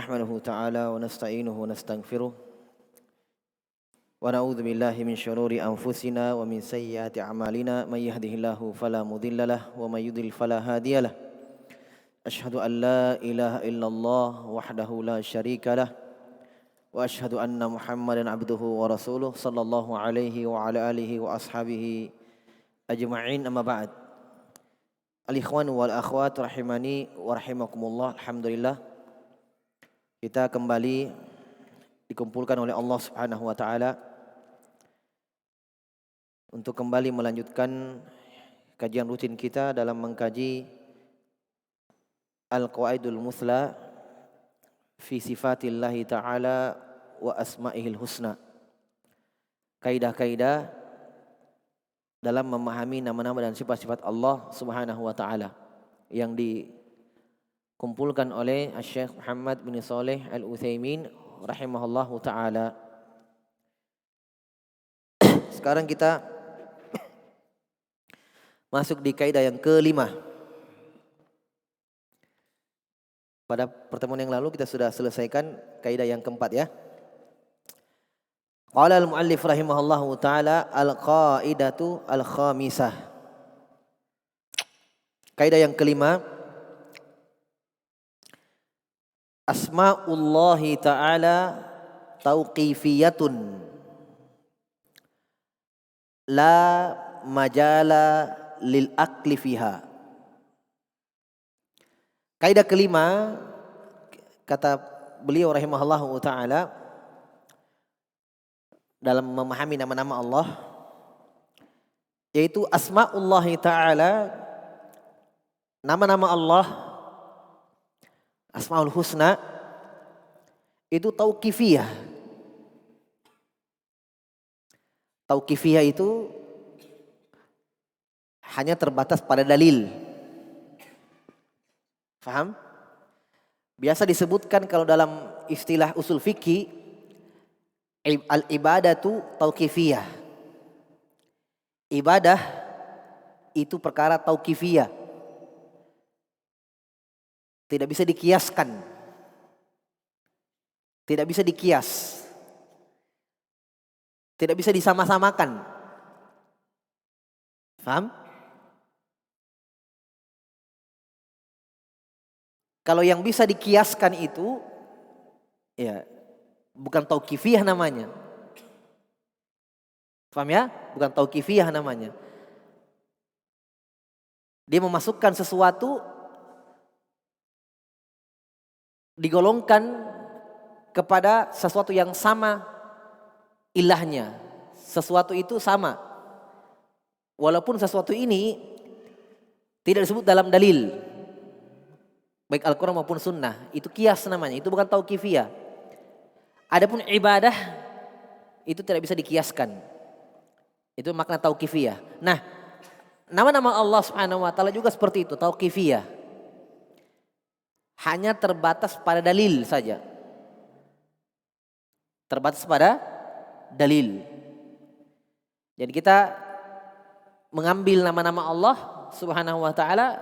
نحمده تعالى ونستعينه ونستغفره ونعوذ بالله من شرور أنفسنا ومن سيئات أعمالنا من يهده الله فلا مضل له ومن يضلل فلا هادي له أشهد أن لا إله إلا الله وحده لا شريك له وأشهد أن محمدا عبده ورسوله صلى الله عليه وعلى آله وأصحابه أجمعين أما بعد Al-ikhwan wal akhwat rahimani wa rahimakumullah. Alhamdulillah kita kembali dikumpulkan oleh Allah Subhanahu wa taala untuk kembali melanjutkan kajian rutin kita dalam mengkaji Al-Qawaidul Muthla fi sifatillahi ta'ala wa asma'ihil husna. Kaidah-kaidah dalam memahami nama-nama dan sifat-sifat Allah Subhanahu wa taala yang dikumpulkan oleh Syekh Muhammad bin Shalih Al-Utsaimin rahimahullahu taala. Sekarang kita masuk di kaidah yang kelima. Pada pertemuan yang lalu kita sudah selesaikan kaidah yang keempat ya. Qala al-muallif rahimahullahu taala al-qaidatu al-khamisah. Kaidah yang kelima, asma'ullahi ta'ala tauqifiyatun la majala lil akli fiha. Kaidah kelima, kata beliau rahimahullahu ta'ala, dalam memahami nama-nama Allah, yaitu asma'ullahi ta'ala, nama-nama Allah, asma'ul husna, itu tauqifiyah. Tauqifiyah itu hanya terbatas pada dalil. Faham? Biasa disebutkan kalau dalam istilah usul fikih, al-ibadatu tauqifiyah. Ibadah itu perkara tauqifiyah. Tidak bisa dikiaskan. Tidak bisa dikias. Tidak bisa disama-samakan. Paham? Kalau yang bisa dikiaskan itu ya bukan tauqifiyah namanya. Paham ya? Bukan tauqifiyah namanya. Dia memasukkan sesuatu, digolongkan kepada sesuatu yang sama ilahnya. Sesuatu itu sama. Walaupun sesuatu ini tidak disebut dalam dalil, baik Al-Quran maupun Sunnah, itu kias namanya. Itu bukan tauqifiyah. Adapun ibadah itu tidak bisa dikiaskan. Itu makna tauqifiyah. Nah, nama-nama Allah Subhanahu wa taala juga seperti itu, tauqifiyah. Hanya terbatas pada dalil saja. Terbatas pada dalil. Jadi kita mengambil nama-nama Allah Subhanahu wa taala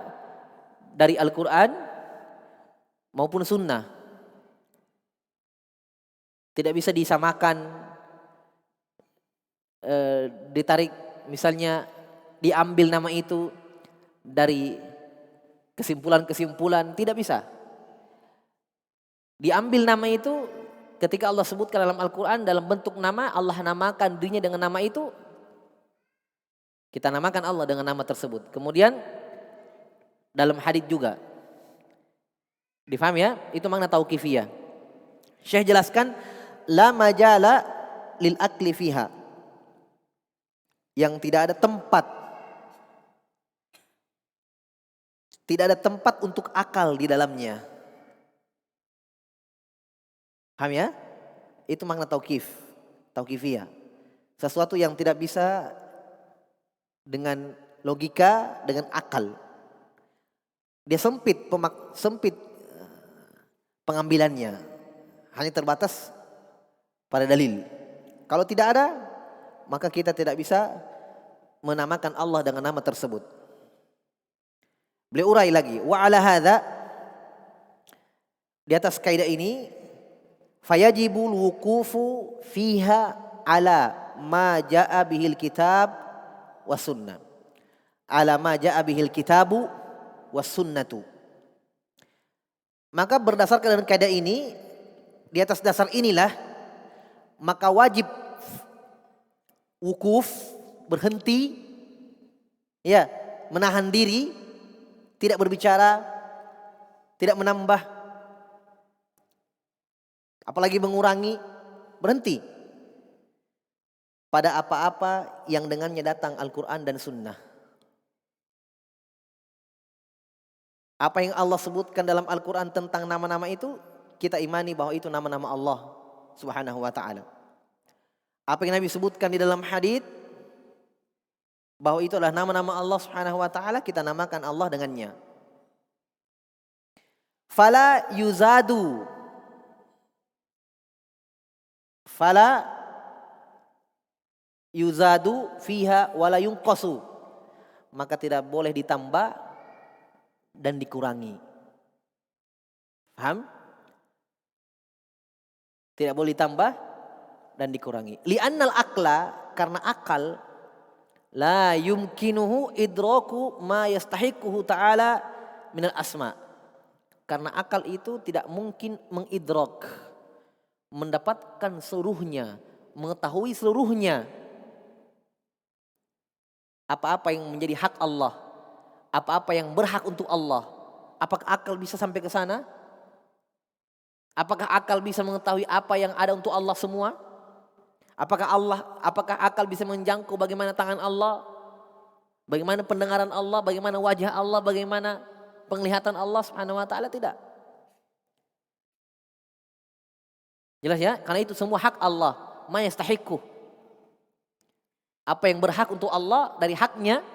dari Al-Qur'an maupun Sunnah. Tidak bisa disamakan, ditarik misalnya diambil nama itu dari kesimpulan-kesimpulan, tidak bisa. Diambil nama itu ketika Allah sebutkan dalam Al-Quran dalam bentuk nama, Allah namakan dirinya dengan nama itu, kita namakan Allah dengan nama tersebut. Kemudian dalam hadits juga. Difaham ya? Itu makna tauqifiyah. Syekh jelaskan la majala lil akli fiha, yang tidak ada tempat, tidak ada tempat untuk akal di dalamnya. Paham ya? Itu makna tauqifiyah. Sesuatu yang tidak bisa dengan logika, dengan akal. Dia sempit pengambilannya, hanya terbatas pada dalil. Kalau tidak ada, maka kita tidak bisa menamakan Allah dengan nama tersebut. Beliau urai lagi, wa ala hadza, di atas kaidah ini Fayajibul wuqufu fiha ala ma jaa bihil kitab was sunnah. Ala ma jaa bihil kitabu was sunnatu. Maka berdasarkan dengan kaidah ini, di atas dasar inilah maka wajib wukuf, berhenti, ya, menahan diri, tidak berbicara, tidak menambah, apalagi mengurangi, berhenti pada apa-apa yang dengannya datang Al-Quran dan Sunnah. Apa yang Allah sebutkan dalam Al-Quran tentang nama-nama itu, kita imani bahwa itu nama-nama Allah Subhanahu wa ta'ala. Apa yang Nabi sebutkan di dalam hadits, bahwa itu adalah nama-nama Allah Subhanahu wa ta'ala, kita namakan Allah dengannya. Fala yuzadu fiha wala yunqasu. Maka tidak boleh ditambah dan dikurangi. Paham? Tidak boleh ditambah dan dikurangi. Li'annal aqla, karena akal, la yumkinuhu idraku ma yastahiquhu ta'ala minal asma. Karena akal itu tidak mungkin mengidrak, mendapatkan seluruhnya, mengetahui seluruhnya. Apa-apa yang menjadi hak Allah, apa-apa yang berhak untuk Allah. Apakah akal bisa sampai ke sana? Apakah akal bisa mengetahui apa yang ada untuk Allah semua? Apakah akal bisa menjangkau bagaimana tangan Allah? Bagaimana pendengaran Allah? Bagaimana wajah Allah? Bagaimana penglihatan Allah Subhanahu wa ta'ala? Tidak. Jelas ya? Karena itu semua hak Allah. Ma yastahiqu. Apa yang berhak untuk Allah dari haknya,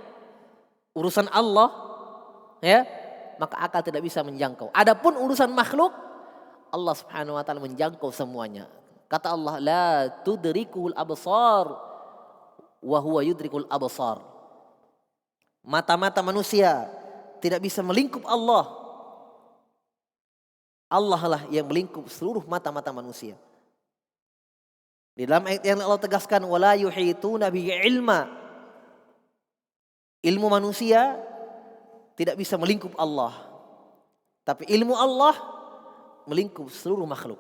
urusan Allah, ya, maka akal tidak bisa menjangkau. Adapun urusan makhluk, Allah Subhanahu wa ta'ala menjangkau semuanya. Kata Allah, la tudrikul absar wa huwa yudrikul absar. Mata-mata manusia tidak bisa melingkup Allah. Allah lah yang melingkup seluruh mata-mata manusia. Di dalam ayat yang Allah tegaskan, wala yuhituna bihi ilma. Ilmu manusia tidak bisa melingkup Allah. Tapi ilmu Allah melingkup seluruh makhluk.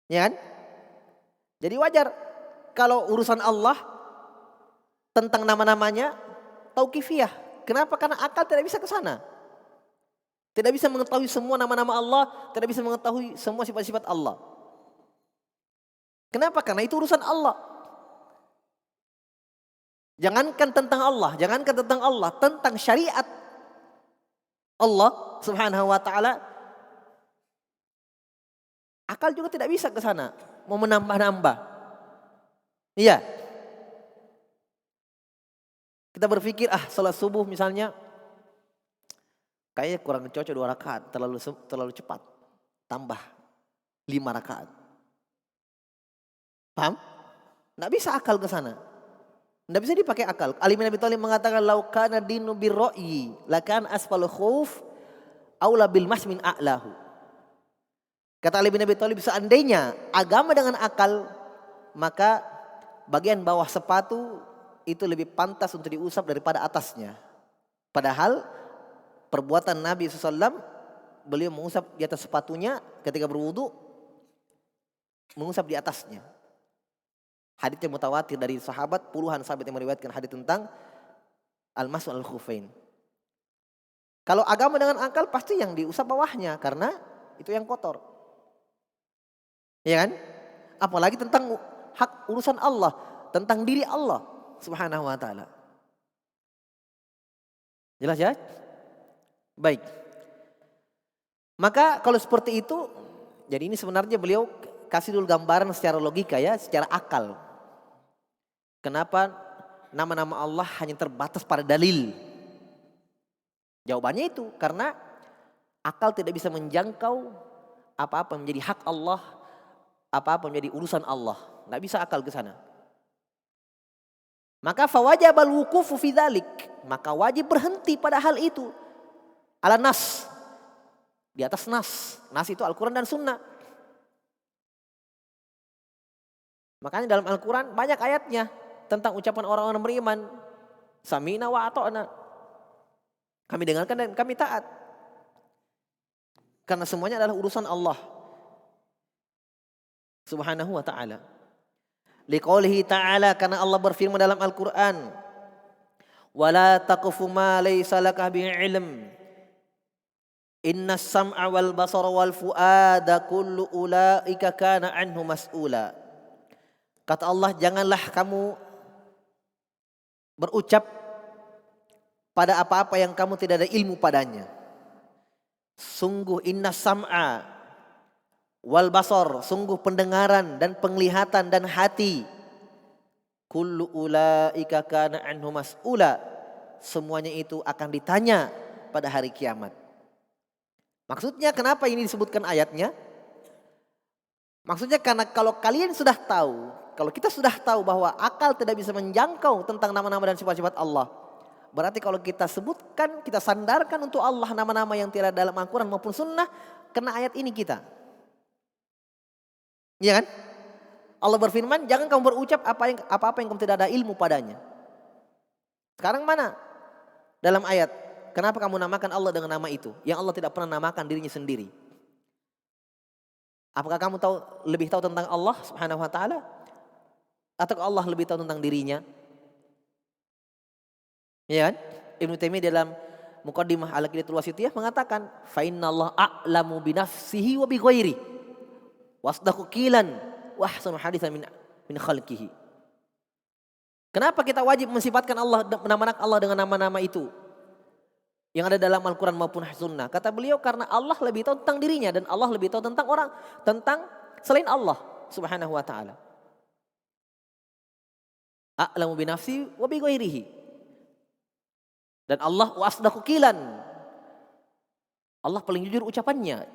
Ya kan? Jadi wajar kalau urusan Allah tentang nama-namanya tauqifiyah. Kenapa? Karena akal tidak bisa ke sana. Tidak bisa mengetahui semua nama-nama Allah, tidak bisa mengetahui semua sifat-sifat Allah. Kenapa? Karena itu urusan Allah. Jangankan tentang Allah, tentang syariat Allah Subhanahu wa ta'ala, akal juga tidak bisa ke sana, mau menambah-nambah. Iya. Kita berpikir, salat subuh misalnya, kayaknya kurang cocok 2 rakaat, terlalu cepat. Tambah 5 rakaat. Paham? Nggak bisa akal ke sana. Nggak bisa dipakai akal. Ali bin Abi Thalib mengatakan, lau kana dinu birro'yi, lakan asfalu khuf, aula bil masmin a'lahu. Kata Ali bin Abi Thalib, seandainya agama dengan akal, maka bagian bawah sepatu itu lebih pantas untuk diusap daripada atasnya. Padahal perbuatan Nabi SAW, beliau mengusap di atas sepatunya ketika berwudu, mengusap di atasnya. Hadits yang mutawatir dari sahabat, puluhan sahabat yang meriwayatkan hadits tentang al-mas'u al-khufain. Kalau agama dengan akal pasti yang diusap bawahnya, karena itu yang kotor. Ya kan? Apalagi tentang hak urusan Allah, tentang diri Allah Subhanahu wa ta'ala. Jelas ya? Baik. Maka kalau seperti itu, jadi ini sebenarnya beliau kasih dulu gambaran secara logika ya, secara akal. Kenapa nama-nama Allah hanya terbatas pada dalil? Jawabannya itu karena akal tidak bisa menjangkau apa-apa menjadi hak Allah, apa-apa menjadi urusan Allah. Nggak bisa akal ke sana. Maka fawajabal wuqufu fi dzalik, maka wajib berhenti pada hal itu. Ala nas, di atas nas. Nas itu Al-Quran dan Sunnah. Makanya dalam Al-Quran banyak ayatnya tentang ucapan orang-orang beriman. Sami'na wa ata'na. Kami dengarkan dan kami taat. Karena semuanya adalah urusan Allah Subhanahu wa ta'ala. Liqaulihi ta'ala, karena Allah berfirman dalam Al-Quran, wala taqfu ma laysa laka bihi ilm, innas sam'a wal basara wal fuada kullu ulaika kana anhu mas'ula. Kata Allah, janganlah kamu berucap pada apa-apa yang kamu tidak ada ilmu padanya. Sungguh innas sam'a wal basar, sungguh pendengaran dan penglihatan dan hati, kullu ulaika kana anhu mas'ula, semuanya itu akan ditanya pada hari kiamat. Maksudnya kenapa ini disebutkan ayatnya? Maksudnya karena kalau kalian sudah tahu, kalau kita sudah tahu bahwa akal tidak bisa menjangkau tentang nama-nama dan sifat-sifat Allah, berarti kalau kita sebutkan, kita sandarkan untuk Allah nama-nama yang tidak dalam Al-Quran maupun Sunnah, kena ayat ini kita. Iya kan? Allah berfirman, jangan kamu berucap apa-apa yang kamu tidak ada ilmu padanya. Sekarang mana? Dalam ayat, kenapa kamu namakan Allah dengan nama itu yang Allah tidak pernah namakan dirinya sendiri? Apakah kamu lebih tahu tentang Allah Subhanahu wa taala? Atau Allah lebih tahu tentang dirinya? Ya kan? Ibnu Taimiyah dalam Muqaddimah Al-Aqidatul Wasithiyah mengatakan, fa innallaha a'lamu bi nafsihi wa bi ghairi wasdaqu qilan wa ahsanu haditsan min khalqihi. Kenapa kita wajib mensifatkan Allah, menamakan Allah dengan nama-nama itu yang ada dalam Al-Quran maupun Sunnah? Kata beliau, karena Allah lebih tahu tentang dirinya dan Allah lebih tahu tentang orang, tentang selain Allah Subhanahu wa taala. A'lamu bi nafsi wa bi ghairihi. Dan Allah wasdaqu qilan. Allah paling jujur ucapannya.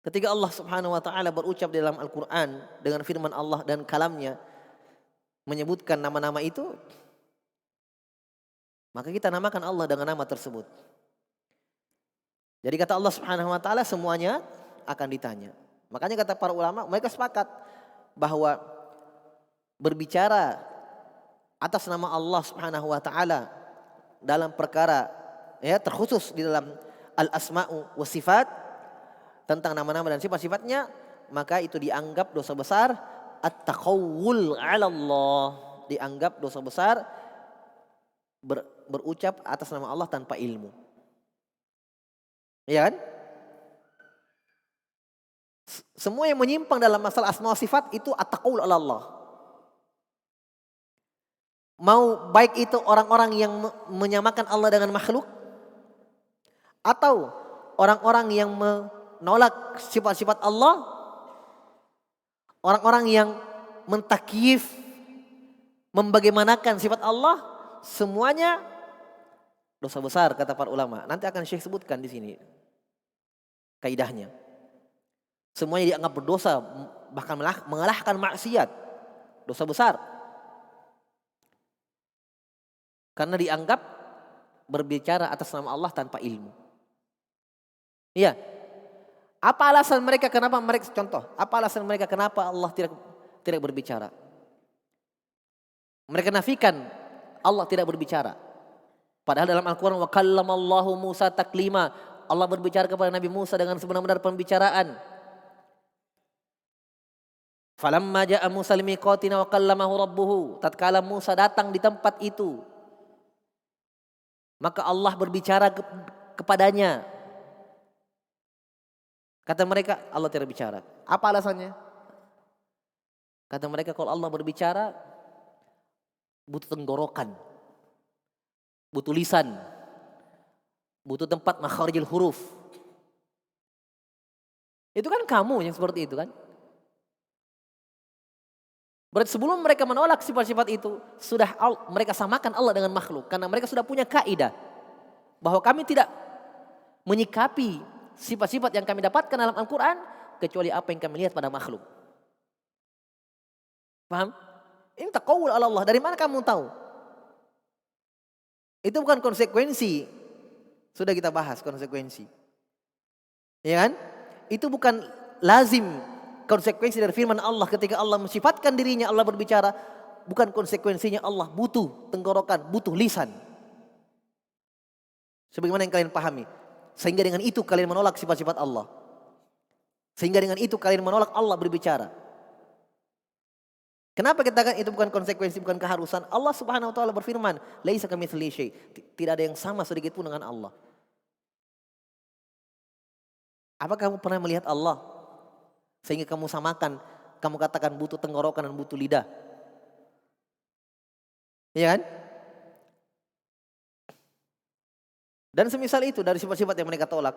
Ketika Allah Subhanahu wa taala berucap di dalam Al-Quran dengan firman Allah dan kalamnya menyebutkan nama-nama itu, maka kita namakan Allah dengan nama tersebut. Jadi kata Allah Subhanahu wa taala, semuanya akan ditanya. Makanya kata para ulama, mereka sepakat bahwa berbicara atas nama Allah Subhanahu wa taala dalam perkara terkhusus di dalam al-asma'u wa sifat, tentang nama-nama dan sifat-sifatnya, maka itu dianggap dosa besar. At-taqawwul 'ala Allah, dianggap dosa besar berucap atas nama Allah tanpa ilmu. Iya kan? Semua yang menyimpang dalam masalah asma wa sifat itu at-taqawwul 'ala Allah. Mau baik itu orang-orang yang menyamakan Allah dengan makhluk, atau orang-orang yang menolak sifat-sifat Allah, orang-orang yang mentakyif, membagaimanakan sifat Allah, semuanya dosa besar kata para ulama. Nanti akan Syekh sebutkan di sini kaidahnya. Semuanya dianggap berdosa, bahkan mengalahkan maksiat, dosa besar. Karena dianggap berbicara atas nama Allah tanpa ilmu. Iya. Apa alasan mereka kenapa Allah tidak berbicara? Mereka nafikan Allah tidak berbicara. Padahal dalam Al-Quran, wa kallamallahu Musa taklima, Allah berbicara kepada Nabi Musa dengan sebenar-benar pembicaraan. Falamma ja'a Musa limiqatina wa kallamahu rabbuhu, tatkala Musa datang di tempat itu, maka Allah berbicara kepadanya. Kata mereka, Allah tidak bicara. Apa alasannya? Kata mereka, kalau Allah berbicara butuh tenggorokan, butuh lisan, butuh tempat makharijul huruf. Itu kan kamu yang seperti itu kan? Berarti sebelum mereka menolak sifat-sifat itu, sudah mereka samakan Allah dengan makhluk. Karena mereka sudah punya kaidah bahwa kami tidak menyikapi sifat-sifat yang kami dapatkan dalam Al-Quran kecuali apa yang kami lihat pada makhluk. Paham? Ini taqawul ala Allah. Dari mana kamu tahu? Itu bukan konsekuensi. Sudah kita bahas konsekuensi. Ya kan? Itu bukan lazim konsekuensi dari firman Allah ketika Allah mensifatkan dirinya Allah berbicara, bukan konsekuensinya Allah butuh tenggorokan, butuh lisan. Sebagaimana yang kalian pahami. Sehingga dengan itu kalian menolak sifat-sifat Allah. Sehingga dengan itu kalian menolak Allah berbicara. Kenapa kita katakan itu bukan konsekuensi, bukan keharusan? Allah Subhanahu wa taala berfirman, "Laisa kamitslihi syai'." Tidak ada yang sama sedikit pun dengan Allah. Apakah kamu pernah melihat Allah sehingga kamu samakan, kamu katakan butuh tenggorokan dan butuh lidah? Iya kan? Dan semisal itu dari sifat-sifat yang mereka tolak,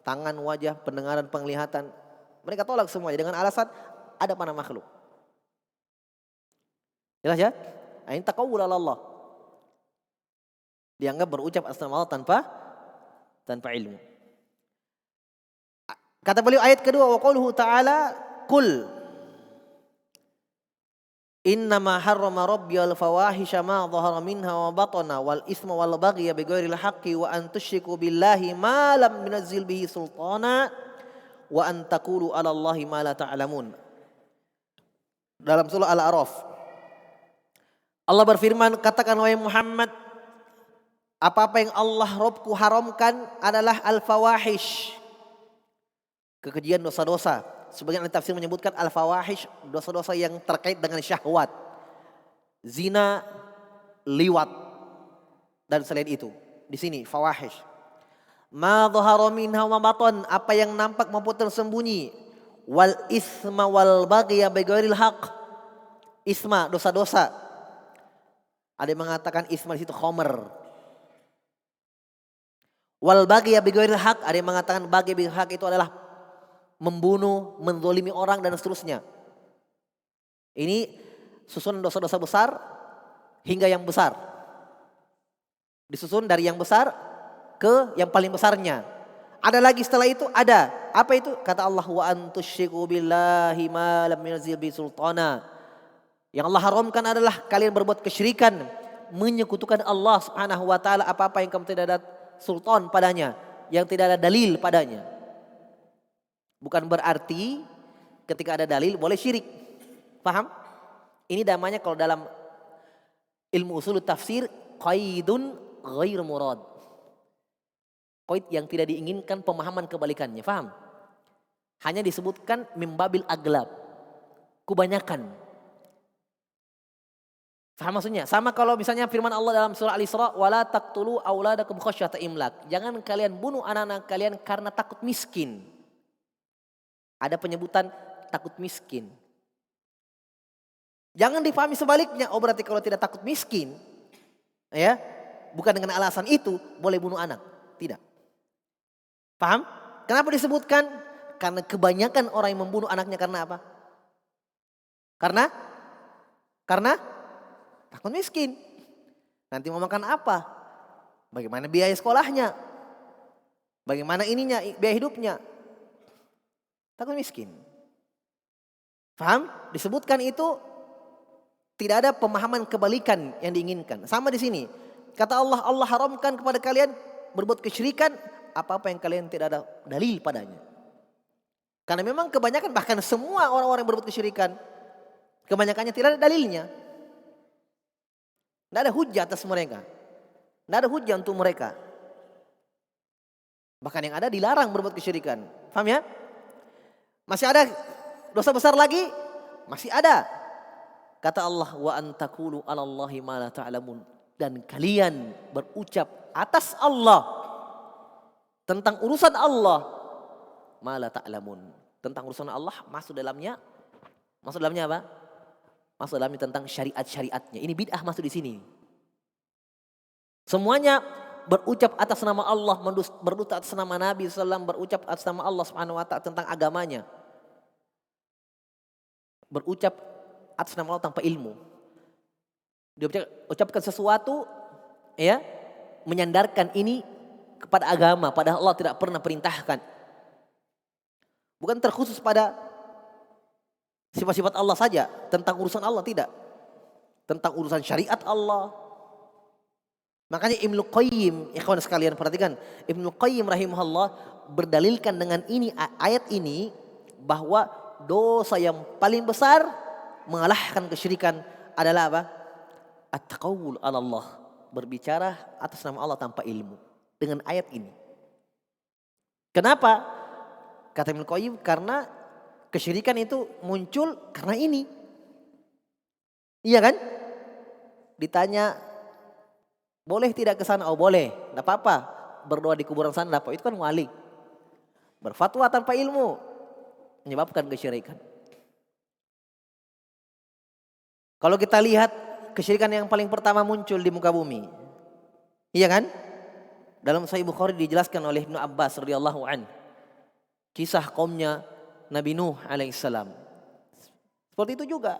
tangan, wajah, pendengaran, penglihatan, mereka tolak semuanya dengan alasan ada pada makhluk. Jelas ya? Ini taqawul ala Allah. Dianggap berucap atas nama Allah tanpa ilmu. Kata beliau ayat kedua, wa qauluhu ta'ala, qul innama harrama rabbiyal fawahisha ma dhahara minha wa batana wal isma wal baghya bighairil haqqi wa an tusyriku billahi ma lam yunzil bihi sultana wa an taqulu 'ala Allahi ma la ta'lamun. Dalam surah Al-A'raf Allah berfirman, katakan wahai Muhammad, apa-apa yang Allah Rabbku haramkan adalah al-fawahish, kekejian, dosa-dosa. Sebagian ahli tafsir menyebutkan al-fawahish, dosa-dosa yang terkait dengan syahwat, zina, liwat, dan selain itu. Di sini fawahish. Ma dhahara minha wa batan, apa yang nampak maupun tersembunyi. Wal isma wal baghya bighairil haqq. Isma, dosa-dosa. Ada yang mengatakan isma di situ khomer. Wal baghya bighairil haqq, ada yang mengatakan baghi bighairil haqq itu adalah membunuh, menzalimi orang dan seterusnya. Ini susunan dosa-dosa besar hingga yang besar. Disusun dari yang besar ke yang paling besarnya. Ada lagi setelah itu ada. Apa itu? Kata Allah, wa antusyriku billahi ma lam yunzil bihi sultana. Yang Allah haramkan adalah kalian berbuat kesyirikan, menyekutukan Allah Subhanahu wa taala apa-apa yang kamu tidak ada sultan padanya, yang tidak ada dalil padanya. Bukan berarti ketika ada dalil boleh syirik. Paham? Ini namanya kalau dalam ilmu usul tafsir qaidun ghair murad. Qaid yang tidak diinginkan, pemahaman kebalikannya. Paham? Hanya disebutkan mimbabil aglab. Kebanyakan. Paham maksudnya? Sama kalau misalnya firman Allah dalam surah Al-Isra, wala taqtulu auladakum khasyata imlak. Jangan kalian bunuh anak-anak kalian karena takut miskin. Ada penyebutan takut miskin. Jangan difahami sebaliknya. Oh berarti kalau tidak takut miskin, ya, bukan dengan alasan itu boleh bunuh anak. Tidak. Paham? Kenapa disebutkan? Karena kebanyakan orang yang membunuh anaknya karena apa? Karena takut miskin. Nanti mau makan apa? Bagaimana biaya sekolahnya? Bagaimana ininya, biaya hidupnya? Takut miskin. Paham? Disebutkan itu tidak ada pemahaman kebalikan yang diinginkan. Sama di sini. Kata Allah, Allah haramkan kepada kalian berbuat kesyirikan apa-apa yang kalian tidak ada dalil padanya. Karena memang kebanyakan, bahkan semua orang-orang yang berbuat kesyirikan, kebanyakannya tidak ada dalilnya. Tidak ada hujah atas mereka. Tidak ada hujah untuk mereka. Bahkan yang ada dilarang berbuat kesyirikan. Paham ya? Masih ada dosa besar lagi? Masih ada. Kata Allah, wa antakulu 'alallahi ma la ta'lamun. Dan kalian berucap atas Allah tentang urusan Allah ma la ta'lamun. Tentang urusan Allah masuk dalamnya apa? Masuk dalamnya tentang syariat-syariatnya. Ini bid'ah masuk di sini. Semuanya berucap atas nama Allah, berdusta atas nama Nabi SAW, berucap atas nama Allah Subhanahu wa taala tentang agamanya. Berucap atas nama Allah tanpa ilmu. Dia ucapkan sesuatu, ya, menyandarkan ini kepada agama, padahal Allah tidak pernah perintahkan. Bukan terkhusus pada sifat-sifat Allah saja, tentang urusan Allah tidak. Tentang urusan syariat Allah. Makanya Ibnu Qayyim, ikhwan sekalian perhatikan, Ibnu Qayyim rahimahullah berdalilkan dengan ini ayat ini bahwa dosa yang paling besar mengalahkan kesyirikan adalah apa? At-taqawul 'ala Allah, berbicara atas nama Allah tanpa ilmu. Dengan ayat ini. Kenapa? Kata Ibnu Qayyim, karena kesyirikan itu muncul karena ini. Iya kan? Ditanya, boleh tidak ke sana? Oh boleh, tidak apa-apa. Berdoa di kuburan sana, apa? Itu kan wali. Berfatwa tanpa ilmu menyebabkan kesyirikan. Kalau kita lihat kesyirikan yang paling pertama muncul di muka bumi, iya kan? Dalam Sahih Bukhari dijelaskan oleh Ibnu Abbas radhiyallahu an, kisah kaumnya Nabi Nuh alaihissalam. Seperti itu juga.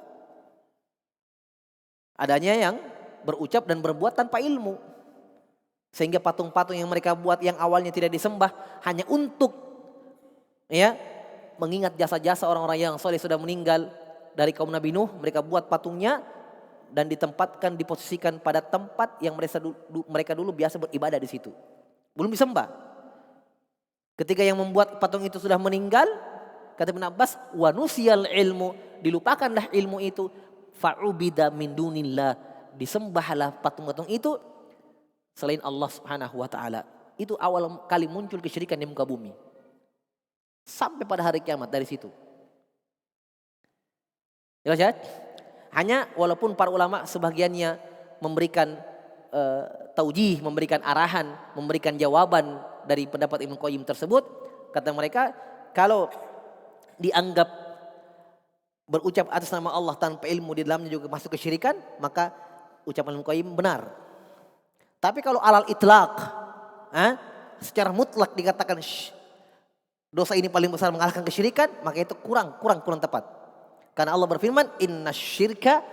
Adanya yang berucap dan berbuat tanpa ilmu. Sehingga patung-patung yang mereka buat yang awalnya tidak disembah hanya untuk mengingat jasa-jasa orang-orang yang soleh sudah meninggal dari kaum Nabi Nuh, mereka buat patungnya dan ditempatkan, diposisikan pada tempat yang mereka dulu biasa beribadah di situ. Belum disembah. Ketika yang membuat patung itu sudah meninggal, kata Ibnu Abbas, wa nusiyal ilmu, dilupakanlah ilmu itu, fa'ubida min dunillah, disembahlah patung-patung itu selain Allah Subhanahu wa taala. Itu awal kali muncul kesyirikan di muka bumi. Sampai pada hari kiamat dari situ. Jelas ya? Hanya walaupun para ulama sebagiannya memberikan taujih, memberikan arahan, memberikan jawaban dari pendapat Ibnu Qayyim tersebut, kata mereka kalau dianggap berucap atas nama Allah tanpa ilmu di dalamnya juga masuk kesyirikan, maka ucapan Ibnu Qayyim benar. Tapi kalau alal itlaq, secara mutlak dikatakan dosa ini paling besar mengalahkan kesyirikan, maka itu kurang tepat. Karena Allah berfirman, innasyirka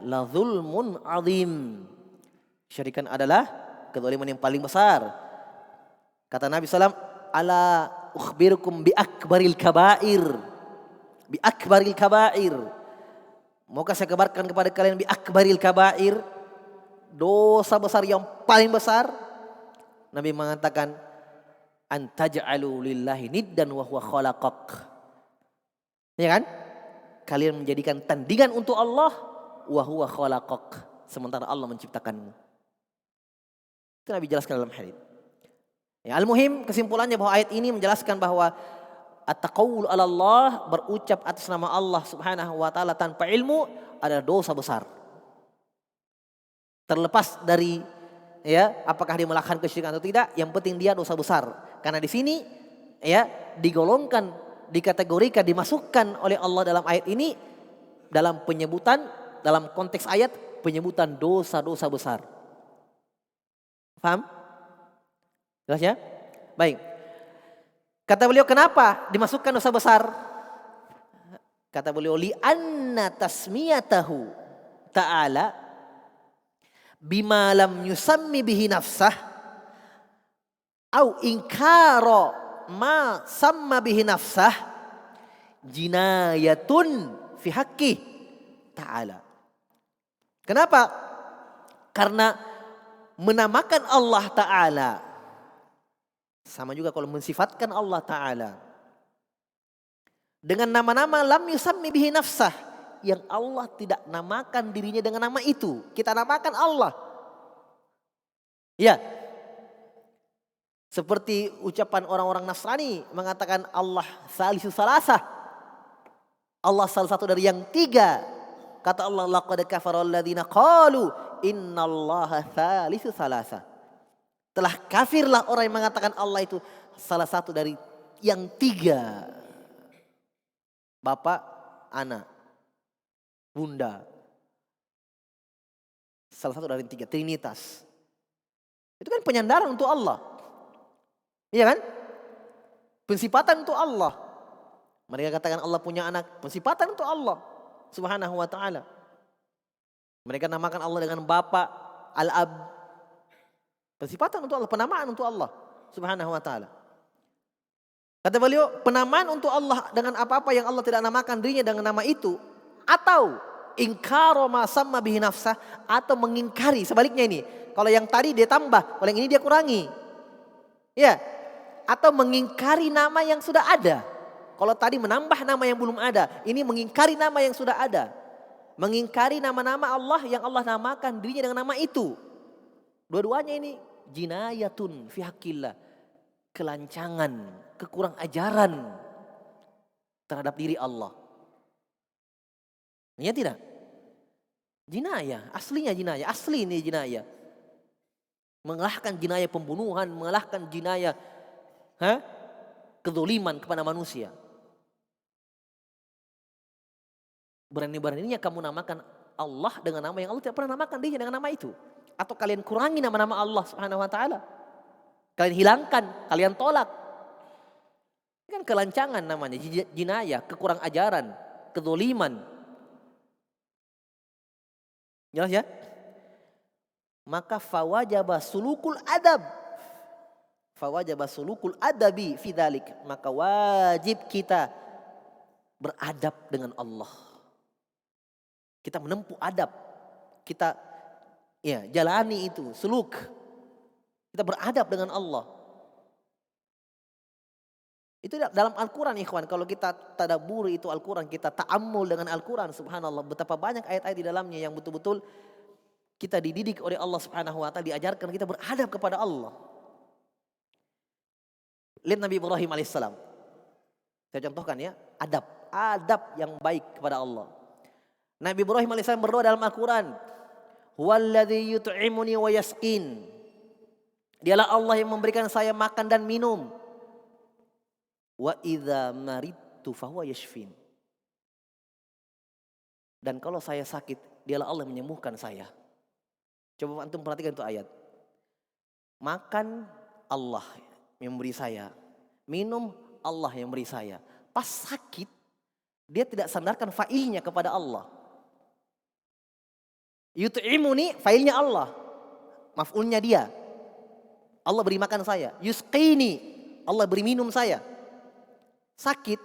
la zulmun azim. Syirikan adalah kezaliman yang paling besar. Kata Nabi SAW, ala ukhbirukum bi akbaril kabair. Bi akbaril kabair. Maukah saya kabarkan kepada kalian bi akbaril kabair? Dosa besar yang paling besar. Nabi mengatakan, antaj'alu lillahi niddan wa huwa khalaqak. Ya kan? Kalian menjadikan tandingan untuk Allah, wa huwa khalaqak, sementara Allah menciptakanmu. Itu Nabi jelaskan dalam hadits. Ya, al-muhim kesimpulannya bahwa ayat ini menjelaskan bahwa at-taqawul 'ala Allah, berucap atas nama Allah Subhanahu wa taala tanpa ilmu adalah dosa besar. Terlepas dari apakah dia melakukan kesyirikan atau tidak, yang penting dia dosa besar. Karena di sini digolongkan, dikategorikan, dimasukkan oleh Allah dalam ayat ini dalam penyebutan, dalam konteks ayat penyebutan dosa-dosa besar. Paham? Jelas ya? Baik. Kata beliau, kenapa dimasukkan dosa besar? Kata beliau, li anna tasmiyatahu ta'ala bima lam yusammi bihi nafsah au inkara ma samma bihi nafsah jinayatun fi haqqi ta'ala. Kenapa? Karena menamakan Allah Ta'ala, sama juga kalau mensifatkan Allah Ta'ala dengan nama-nama lam yusammi bihi nafsah, yang Allah tidak namakan dirinya dengan nama itu, kita namakan Allah. Ya, seperti ucapan orang-orang Nasrani mengatakan Allah salisu salasah, Allah salah satu dari yang tiga. Kata Allah, laqad kafara alladziina qalu innallaha salisu salasah. Telah kafirlah orang yang mengatakan Allah itu salah satu dari yang tiga. Bapak, anak, bunda. Salah satu dari tiga, trinitas. Itu kan penyandaran untuk Allah. Iya kan? Pensifatan untuk Allah. Mereka katakan Allah punya anak, pensifatan untuk Allah Subhanahu wa ta'ala. Mereka namakan Allah dengan Bapa, Al-Ab. Pensifatan untuk Allah, penamaan untuk Allah Subhanahu wa ta'ala. Kata beliau, penamaan untuk Allah dengan apa-apa yang Allah tidak namakan dirinya dengan nama itu, atau ingkaro ma samma bihi nafsah, atau mengingkari sebaliknya ini. Kalau yang tadi dia tambah, kalau yang ini dia kurangi. Ya, atau mengingkari nama yang sudah ada. Kalau tadi menambah nama yang belum ada, ini mengingkari nama yang sudah ada. Mengingkari nama-nama Allah yang Allah namakan dirinya dengan nama itu. Dua-duanya ini jinayatun fi haqqillah. Kelancangan, kekurang ajaran terhadap diri Allah. Ya tidak? Jinayah, aslinya jinayah, asli ini jinayah. Mengalahkan jinayah pembunuhan, mengalahkan jinayah kezaliman kepada manusia. Berani-beraninya kamu namakan Allah dengan nama yang Allah tidak pernah namakan dirinya dengan nama itu. Atau kalian kurangi nama-nama Allah Subhanahu wa taala. Kalian hilangkan, kalian tolak. Ini kan kelancangan namanya, jinayah, kekurang ajaran, kezaliman. Jelas ya? Maka fawajaba sulukul adab. Fawajaba sulukul adabi fi dzalik. Maka wajib kita beradab dengan Allah. Kita menempuh adab. Kita jalani itu, suluk. Kita beradab dengan Allah. Itu dalam Al-Quran ikhwan. Kalau kita tadabburi itu Al-Quran, kita ta'ammul dengan Al-Quran, subhanallah. Betapa banyak ayat-ayat di dalamnya yang betul-betul kita dididik oleh Allah subhanahu wa ta'ala. Diajarkan kita beradab kepada Allah. Lihat Nabi Ibrahim alaihissalam. Saya contohkan ya. Adab. Adab yang baik kepada Allah. Nabi Ibrahim alaihissalam berdoa dalam Al-Quran. Huwaladzi yut'imuni wa yasqin. Dialah Allah yang memberikan saya makan dan minum. Wa idza maridtu fahuwa yashfin. Dan kalau saya sakit, dialah Allah yang menyembuhkan saya. Coba antum perhatikan itu ayat. Makan Allah yang memberi saya, minum Allah yang memberi saya. Pas sakit, dia tidak sandarkan fa'ilnya kepada Allah. Yut'imuni fa'ilnya Allah, maf'ulnya dia. Allah beri makan saya. Yusqini, Allah beri minum saya. Sakit,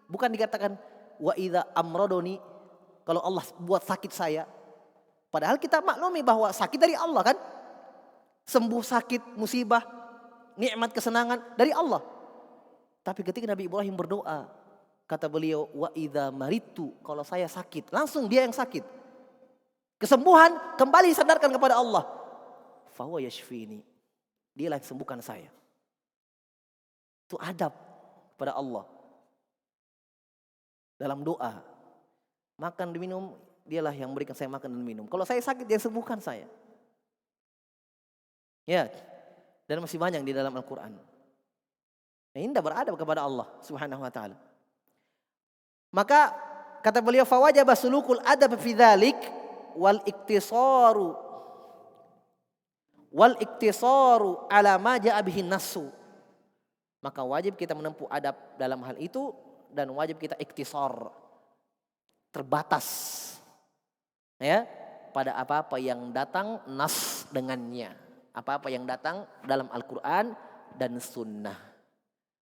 bukan dikatakan wa idza amradoni, kalau Allah buat sakit saya. Padahal kita maklumi bahwa sakit dari Allah kan. Sembuh sakit, musibah, nikmat kesenangan dari Allah. Tapi ketika Nabi Ibrahim berdoa, kata beliau wa idza maridtu, kalau saya sakit, langsung dia yang sakit. Kesembuhan kembali sadarkan kepada Allah. Fa huwa yashfini. Dialah yang sembuhkan saya. Itu adab kepada Allah. Dalam doa, makan dan minum, dialah yang memberikan saya makan dan minum. Kalau saya sakit, dia sembuhkan saya. Ya, dan masih banyak di dalam Al-Quran. Nah, ini tidak beradab kepada Allah subhanahu wa ta'ala. Maka kata beliau, fawajaba sulukul adab fi dzalik wal iktisaru ala ma ja'a bihi nassu. Maka wajib kita menempuh adab dalam hal itu. Dan wajib kita iktisar, terbatas ya pada apa-apa yang datang nas dengannya, apa-apa yang datang dalam Al-Quran dan Sunnah.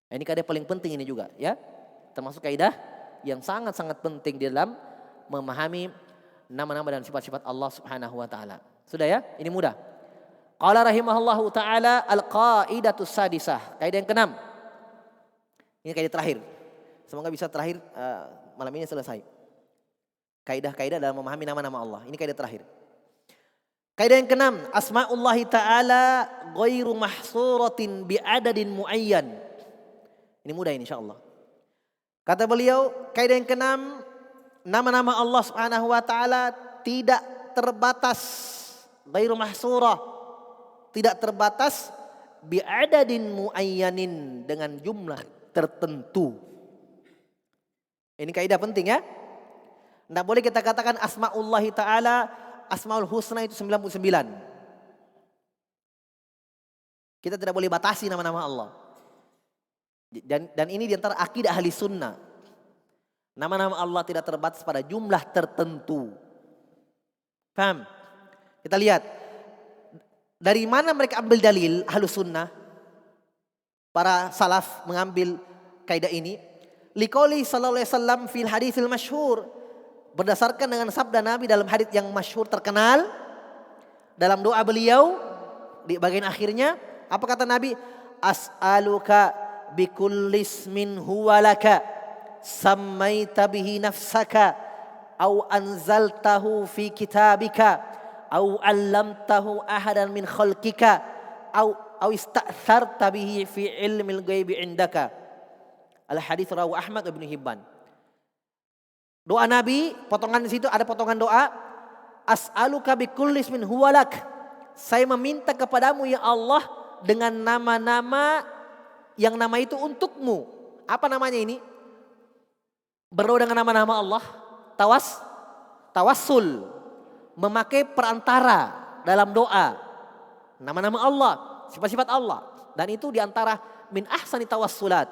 Nah, ini kaidah paling penting ini juga ya, termasuk kaidah yang sangat-sangat penting di dalam memahami nama-nama dan sifat-sifat Allah Subhanahu wa taala. Sudah ya, ini mudah. Qala rahimahullahu taala al-qaidatus sadisah, kaidah yang ke-6. Ini kaidah terakhir. Semoga bisa terakhir malam ini selesai. Kaidah-kaidah dalam memahami nama-nama Allah. Ini kaidah terakhir. Kaidah yang ke-6, asma'ullahi ta'ala ghairu mahsuratin bi'adadin muayyan. Ini mudah insyaallah. Kata beliau, kaidah yang ke-6, nama-nama Allah Subhanahu wa taala tidak terbatas, ghairu mahsurah, tidak terbatas bi'adadin muayyanin, dengan jumlah tertentu. Ini kaidah penting ya. Tidak boleh kita katakan asma'ullahi ta'ala, asma'ul husna itu 99. Kita tidak boleh batasi nama-nama Allah. Dan ini diantara akidah ahli sunnah. Nama-nama Allah tidak terbatas pada jumlah tertentu. Paham? Kita lihat. Dari mana mereka ambil dalil ahli sunnah? Para salaf mengambil kaidah ini. Liqauli sallallahu alaihi wasallam fil haditsil masyhur, berdasarkan dengan sabda Nabi dalam hadits yang masyhur terkenal, dalam doa beliau di bagian akhirnya apa kata Nabi? As'aluka bikulli ismin huwa laka sammaita bihi nafsaka au anzaltahu fi kitabika au 'allamtahu ahadan min khalqika au ista'tharta bihi fi ilmil ghaibi indaka. Al hadits rawahu Ahmad Ibnu Hibban. Doa Nabi, potongan di situ ada potongan doa, as'aluka bikulli ismin huwalak. Saya meminta kepadamu ya Allah dengan nama-nama yang nama itu untukmu. Apa namanya ini? Berdoa dengan nama-nama Allah. Tawassul. Memakai perantara dalam doa. Nama-nama Allah, sifat-sifat Allah. Dan itu diantara min ahsani tawassulat.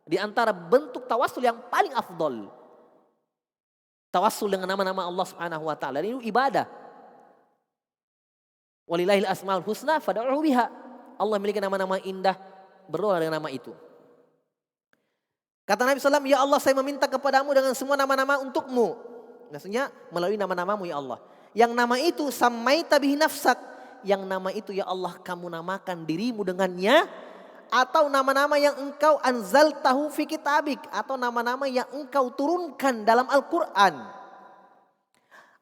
Diantara bentuk tawassul yang paling afdol. Tawassul dengan nama-nama Allah Subhanahu wa taala. Ini ibadah. Walillahil asmaul husna fad'uhu biha. Allah memiliki nama-nama indah, berdoa dengan nama itu. Kata Nabi SAW, ya Allah saya meminta kepadamu dengan semua nama-nama untukmu. Maksudnya melalui nama-namamu ya Allah. Yang nama itu sammaita bihi nafsak. Yang nama itu ya Allah kamu namakan dirimu dengannya. Atau nama-nama yang engkau anzaltahu fi kitabik. Atau nama-nama yang engkau turunkan dalam Al-Quran.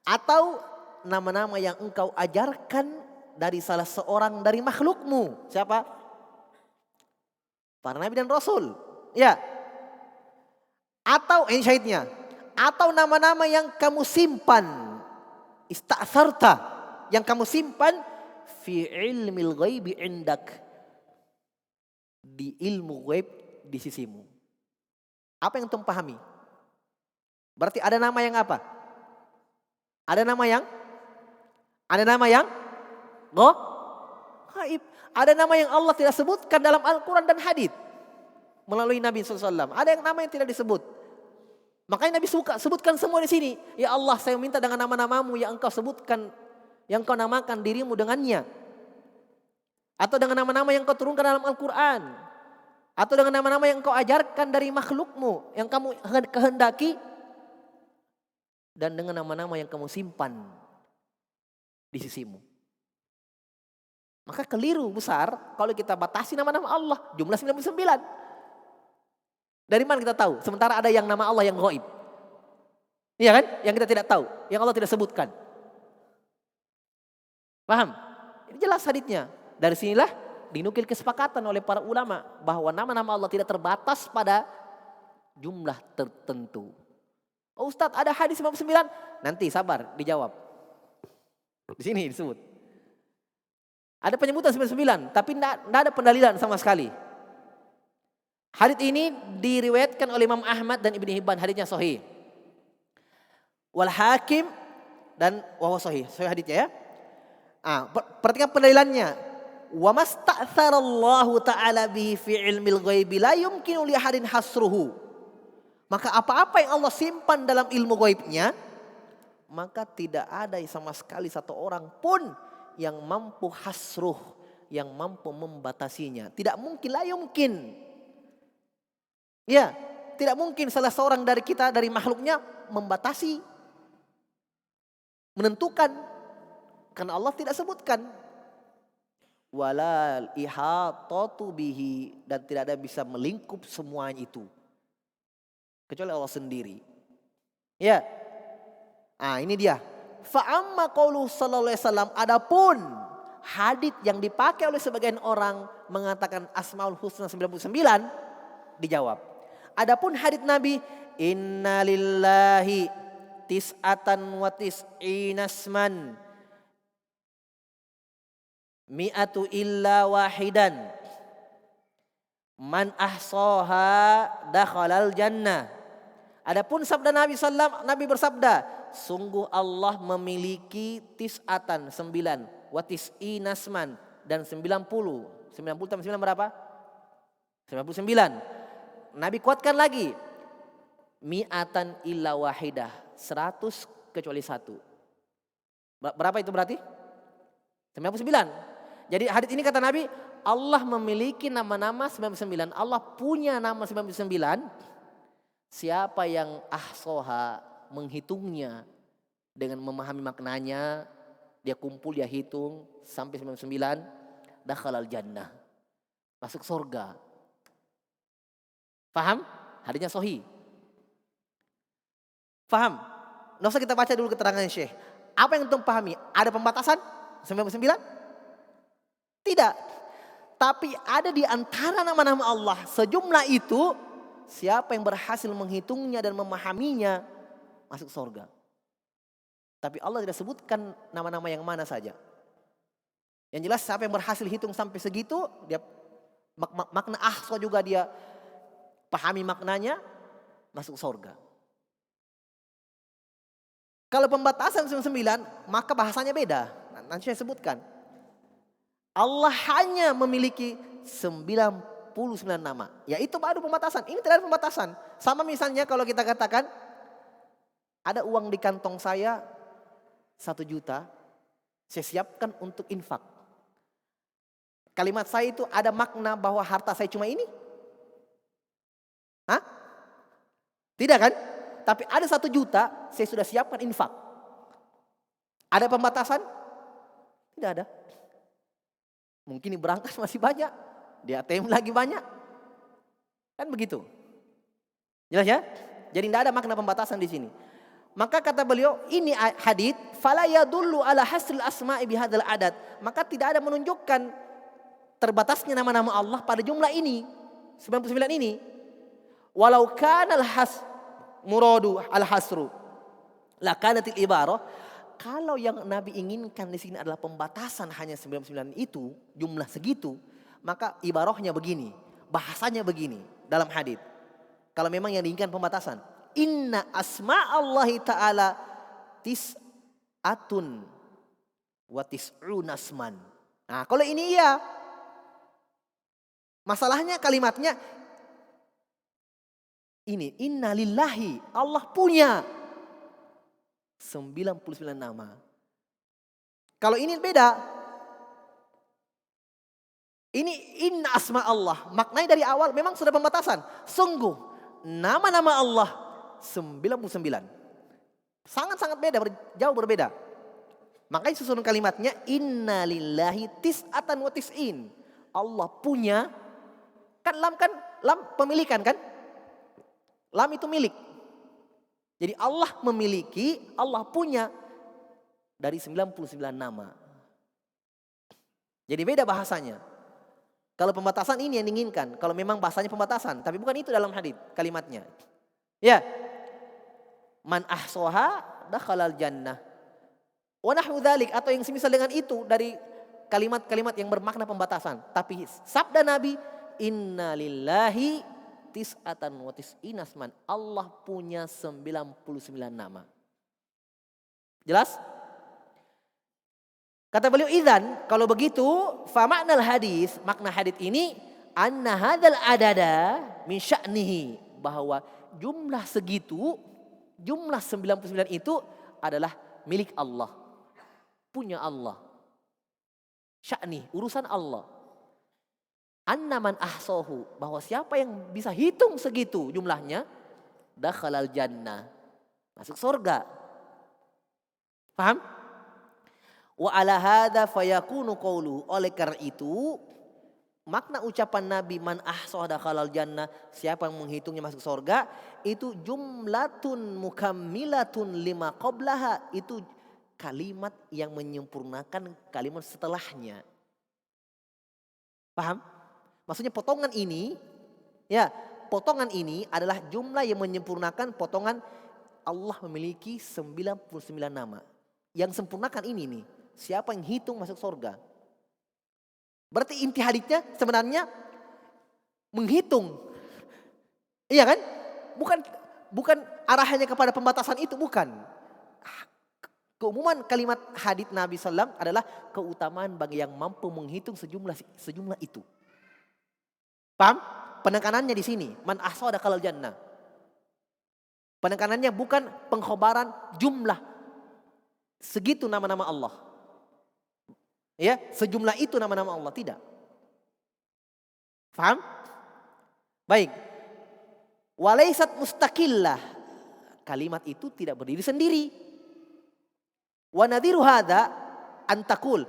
Atau nama-nama yang engkau ajarkan dari salah seorang dari makhlukmu. Siapa? Para Nabi dan Rasul. Ya. Atau ini syahidnya. Atau nama-nama yang kamu simpan. Ista'tharta. Yang kamu simpan. Fi ilmil ghaibi indak. Di ilmu ghaib di sisimu. Apa yang antum pahami? Berarti ada nama yang apa? Ada nama yang ghaib. Ada nama yang Allah tidak sebutkan dalam Al-Quran dan hadits melalui Nabi SAW. Ada yang nama yang tidak disebut. Makanya Nabi sebutkan semua di sini. Ya Allah, saya minta dengan nama-namamu yang engkau sebutkan, yang engkau namakan dirimu dengannya. Atau dengan nama-nama yang kau turunkan dalam Al-Quran. Atau dengan nama-nama yang kau ajarkan dari makhlukmu. Yang kamu kehendaki. Dan dengan nama-nama yang kamu simpan di sisimu. Maka keliru besar kalau kita batasi nama-nama Allah. Jumlah 99. Dari mana kita tahu? Sementara ada yang nama Allah yang ghaib. Iya kan? Yang kita tidak tahu. Yang Allah tidak sebutkan. Paham? Ini jelas haditsnya. Dari sinilah dinukil kesepakatan oleh para ulama bahwa nama-nama Allah tidak terbatas pada jumlah tertentu. Oh Ustadz, ada hadis 99? Nanti sabar, dijawab. Di sini disebut. Ada penyebutan 99, tapi tidak ada pendalilan sama sekali. Hadits ini diriwayatkan oleh Imam Ahmad dan Ibnu Hibban, haditsnya sahih. Wal Hakim dan wahwa sahih haditsnya ya. Perhatikan pendalilannya. Wa masta'tsarallahu ta'ala bihi fi ilmil ghaibi la yumkinu li ahadin hasruhu. Maka apa-apa yang Allah simpan dalam ilmu ghaibnya, maka tidak ada sama sekali satu orang pun yang mampu hasruh, yang mampu membatasinya. Tidak mungkin, la yumkin. Ya, tidak mungkin salah seorang dari kita, dari makhluknya membatasi, menentukan. Karena Allah tidak sebutkan. Walal ihatatu bihi, dan tidak ada bisa melingkup semua itu kecuali Allah sendiri. Ya. Ini dia. Fa amma qaulu sallallahu alaihi wasallam, adapun hadits yang dipakai oleh sebagian orang mengatakan Asmaul Husna 99, dijawab. Adapun hadits Nabi, innalillahi tis'atan wa tis'inasman mi'atu illa wahidan man ahsaha dakhalal jannah. Adapun sabda Nabi sallallahu, Nabi bersabda, sungguh Allah memiliki tis'atan 9 wa tis'inasman dan 90 tambah 9 berapa? 99. Nabi kuatkan lagi, mi'atan illa wahidah, 100 kecuali 1. Berapa itu berarti? 99. Jadi hadits ini kata Nabi, Allah memiliki nama-nama 99. Allah punya nama 99. Siapa yang ahsoha, menghitungnya dengan memahami maknanya, dia kumpul, dia hitung sampai 99, dakhalal jannah, masuk surga. Paham? Haditsnya sahih. Faham? Nggak usah kita baca dulu keterangan Syekh. Apa yang antum pahami? Ada pembatasan 99? Tidak. Tapi ada di antara nama-nama Allah sejumlah itu, siapa yang berhasil menghitungnya dan memahaminya masuk surga. Tapi Allah tidak sebutkan nama-nama yang mana saja. Yang jelas siapa yang berhasil hitung sampai segitu, dia makna ahsa juga dia pahami maknanya, masuk surga. Kalau pembatasan 99, maka bahasanya beda. Nanti saya sebutkan. Allah hanya memiliki 99 nama. Yaitu baru pembatasan. Ini tidak ada pembatasan. Sama misalnya kalau kita katakan, ada uang di kantong saya 1 juta, saya siapkan untuk infak. Kalimat saya itu ada makna bahwa harta saya cuma ini? Hah? Tidak kan? Tapi ada 1 juta, saya sudah siapkan infak. Ada pembatasan? Tidak ada. Mungkin di berangkas masih banyak, di ATM lagi banyak. Kan begitu. Jelas ya? Jadi tidak ada makna pembatasan di sini. Maka kata beliau, ini hadits fala yadullu ala hasril asma'i bihadzal adad. Maka tidak ada menunjukkan terbatasnya nama-nama Allah pada jumlah ini, 99 ini. Walau kana muradu al-hasru lakanatil ibarah. Kalau yang Nabi inginkan di sini adalah pembatasan hanya 99 itu, jumlah segitu, maka ibarahnya begini, bahasanya begini dalam hadis. Kalau memang yang diinginkan pembatasan, inna asma'allahi ta'ala tis'atun wa tis'una asman. Nah, kalau ini iya. Masalahnya kalimatnya ini, inna lillahi, Allah punya 99 nama. Kalau ini beda. Ini inna asma Allah. Maknanya dari awal memang sudah pembatasan. Sungguh nama-nama Allah 99. Sangat-sangat beda, jauh berbeda. Makanya susunan kalimatnya inna lillahi tis'atan wa tis'in. Allah punya, kan lam pemilikan kan? Lam itu milik. Jadi Allah memiliki, Allah punya dari 99 nama. Jadi beda bahasanya. Kalau pembatasan ini yang diinginkan. Kalau memang bahasanya pembatasan. Tapi bukan itu dalam hadis kalimatnya. Ya. Man ahsoha dakhalal jannah. Wa nahwu dzalik, atau yang semisal dengan itu dari kalimat-kalimat yang bermakna pembatasan. Tapi sabda Nabi, inna lillahi tis'atan wa tis'ina asman. Allah punya 99 nama. Jelas? Kata beliau, idzan, kalau begitu, fa ma'nal hadis, makna hadis ini, anna hadzal adada min sya'nihi, bahwa jumlah segitu, jumlah 99 itu adalah milik Allah. Punya Allah. Sya'ni, urusan Allah. Anna man ahsohu, bahwa siapa yang bisa hitung segitu jumlahnya, dakhalal jannah, masuk surga. Paham? Wa ala hadza fayakunu qawlu, oleh karena itu makna ucapan Nabi man ahsoha dakhalal jannah, siapa yang menghitungnya masuk surga, itu jumlatun mukammilatun lima qablaha, itu kalimat yang menyempurnakan kalimat setelahnya. Paham? Maksudnya potongan ini, ya, potongan ini adalah jumlah yang menyempurnakan potongan Allah memiliki 99 nama. Yang sempurnakan ini nih, siapa yang hitung masuk surga. Berarti inti haditsnya sebenarnya menghitung. Iya kan? Bukan arahnya kepada pembatasan itu, bukan. Keumuman kalimat hadits Nabi SAW adalah keutamaan bagi yang mampu menghitung sejumlah itu. Paham? Penekanannya di sini, man ahsa dakhalal jannah. Penekanannya bukan pengkhabaran jumlah segitu nama-nama Allah. Ya, sejumlah itu nama-nama Allah, tidak. Paham? Baik. Walaysat mustaqillah. Kalimat itu tidak berdiri sendiri. Wa nadhiru hadza antakul.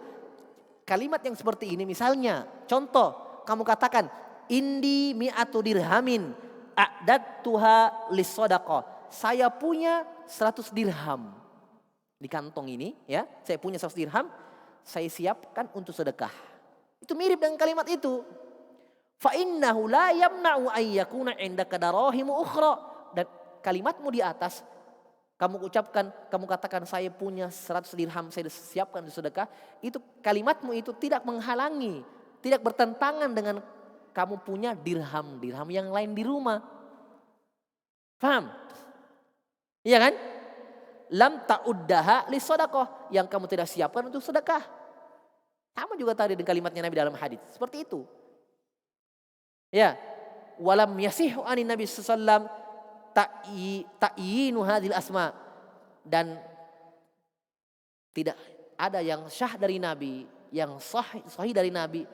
Kalimat yang seperti ini misalnya, contoh, kamu katakan indi mi'atu dirhamin a'dadtuha lis-shadaqah. Saya punya 100 dirham di kantong ini, ya. Saya punya 100 dirham, saya siapkan untuk sedekah. Itu mirip dengan kalimat itu. Fa innahu la yamna'u ay yakuna 'indaka darahimu ukhra. Dan kalimatmu di atas kamu ucapkan, kamu katakan saya punya 100 dirham saya siapkan untuk sedekah, itu kalimatmu itu tidak menghalangi, tidak bertentangan dengan kamu punya dirham-dirham yang lain di rumah. Paham? Iya kan? Lam ta'uddaha li shadaqah, yang kamu tidak siapkan untuk sedekah. Sama juga tadi dengan kalimatnya Nabi dalam hadis. Seperti itu. Ya. Walam yasihu anin Nabi sallallahu alaihi wasallam ta'yinu hadhil asma, dan tidak ada yang syah dari Nabi, yang sahih dari Nabi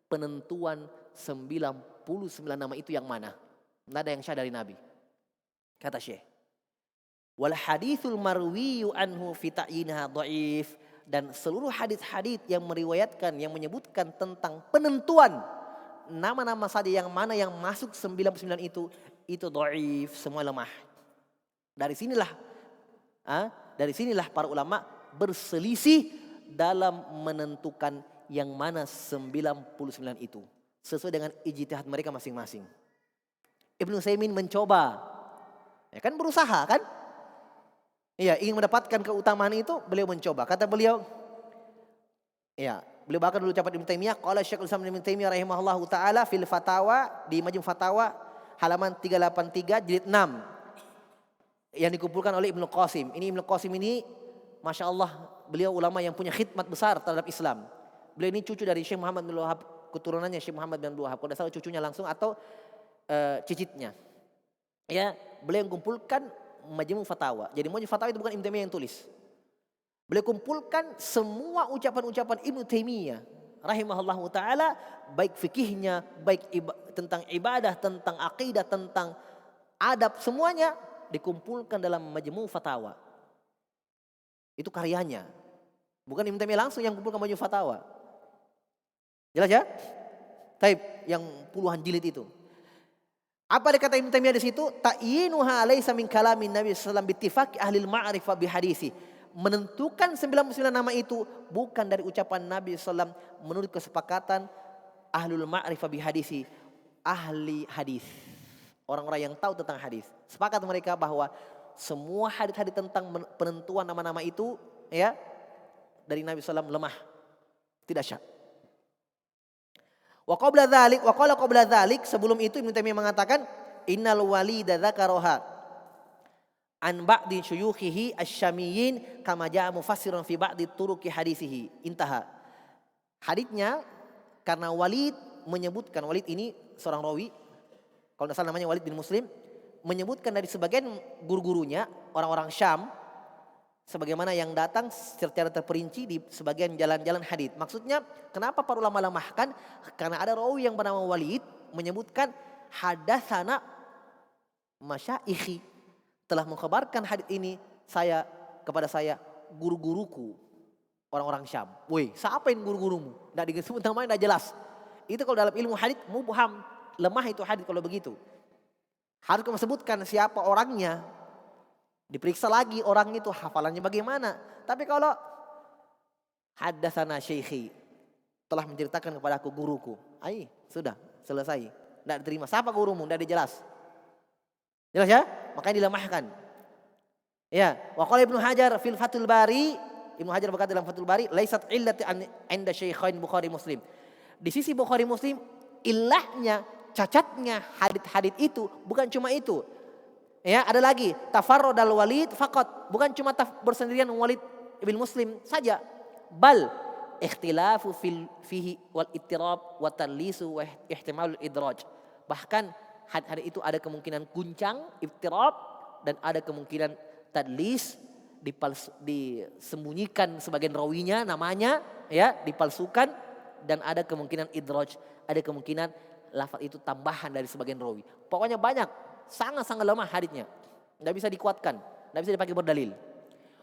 penentuan 99 nama itu yang mana. Tidak ada yang syah dari Nabi. Kata Syekh. Wal hadithul marwiyu anhu fi ta'yinha dhaif, dan seluruh hadis-hadis yang meriwayatkan, yang menyebutkan tentang penentuan nama-nama saja yang mana yang masuk 99 itu dhaif, semua lemah. Dari sinilah para ulama berselisih dalam menentukan yang mana 99 itu sesuai dengan ijtihad mereka masing-masing. Ibnu Utsaimin mencoba, ya kan, berusaha kan? Iya, ingin mendapatkan keutamaan itu, beliau mencoba. Kata beliau, ya, beliau bahkan dulu ucapan Ibnu Taimiyah, qala Syekhul Islam Ibnu Taimiyah rahimahullahu taala fil fatawa, di Majmu' Fatawa halaman 383 jilid 6 yang dikumpulkan oleh Ibnu Qasim. Ini Ibnu Qasim ini Masya Allah, beliau ulama yang punya khidmat besar terhadap Islam. Beliau ini cucu dari Syekh Muhammad bin Abdul Wahab, keturunannya Syekh Muhammad bin Abdul Wahab. Kalau tidak salah cucunya langsung atau cicitnya. Ya, beliau yang kumpulkan Majmu' Fatawa. Jadi Majmu' Fatawa itu bukan Ibnu Taimiyah yang tulis. Beliau kumpulkan semua ucapan-ucapan Ibnu Taimiyah rahimahullahu taala, baik fikihnya, baik tentang ibadah, tentang akidah, tentang adab, semuanya dikumpulkan dalam Majmu' Fatawa. Itu karyanya. Bukan Ibnu Taimiyah langsung yang kumpulkan Majmu' Fatawa. Jelas ya? Taib, yang puluhan jilid itu. Apa dikata Ibnu Taimiyah di situ? Ta'yinuha laisa min kalamin Nabi sallallahu alaihi wasallam bittifaqi ahli al-ma'rifah bi hadisi. Menentukan 99 nama itu bukan dari ucapan Nabi sallallahu alaihi wasallam menurut kesepakatan ahlul ma'rifah bi hadisi, ahli hadis. Orang-orang yang tahu tentang hadis. Sepakat mereka bahwa semua hadis-hadis tentang penentuan nama-nama itu, ya, dari Nabi sallallahu alaihi wasallam lemah. Tidak syah. Wa qabla dzalik, sebelum itu Ibnu Taimiyah mengatakan innal walida dzakaraha an ba'di syuyukhihi asy-syamiyyin kama jaa mufassiran fi ba'di turuqi hadisihi. Intaha. Haditsnya karena Walid menyebutkan, Walid ini seorang rawi, kalau tidak salah namanya Walid bin Muslim, menyebutkan dari sebagian guru-gurunya orang-orang Syam sebagaimana yang datang secara terperinci di sebagian jalan-jalan hadits. Maksudnya kenapa para ulama lemahkan? Karena ada rawi yang bernama Walid menyebutkan hadatsana masyaikhi, telah mengkhabarkan hadits ini kepada saya guru-guruku orang-orang Syam. Woi, siapa yang guru-gurumu? Enggak disebut namanya, enggak jelas. Itu kalau dalam ilmu hadits mubham, lemah itu hadits kalau begitu. Harus kamu sebutkan siapa orangnya. Diperiksa lagi orang itu hafalannya bagaimana. Tapi kalau haddatsana syekhi, telah menceritakan kepada aku guruku, sudah selesai. Tidak diterima. Siapa gurumu? Tidak dijelas. Jelas ya? Makanya dilemahkan. Ya, wa qala Ibnu Hajar fil Fathul Bari, Ibnu Hajar berkata dalam Fathul Bari, laisat illati inda syaikhain Bukhari Muslim. Di sisi Bukhari Muslim, ilahnya, cacatnya hadits itu bukan cuma itu. Ya, ada lagi tafarradal Walid faqat, bukan cuma bersendirian Walid bin Muslim saja, bal ikhtilafu fihi wal ittirab wa tadlisu wa ihtimalul idraj. Bahkan hadis itu ada kemungkinan guncang, ittirab, dan ada kemungkinan tadlis, disembunyikan sebagian rawinya namanya, ya, dipalsukan, dan ada kemungkinan idraj, ada kemungkinan lafaz itu tambahan dari sebagian rawi. Pokoknya banyak, sangat-sangat lemah haditsnya. Enggak bisa dikuatkan, enggak bisa dipakai berdalil.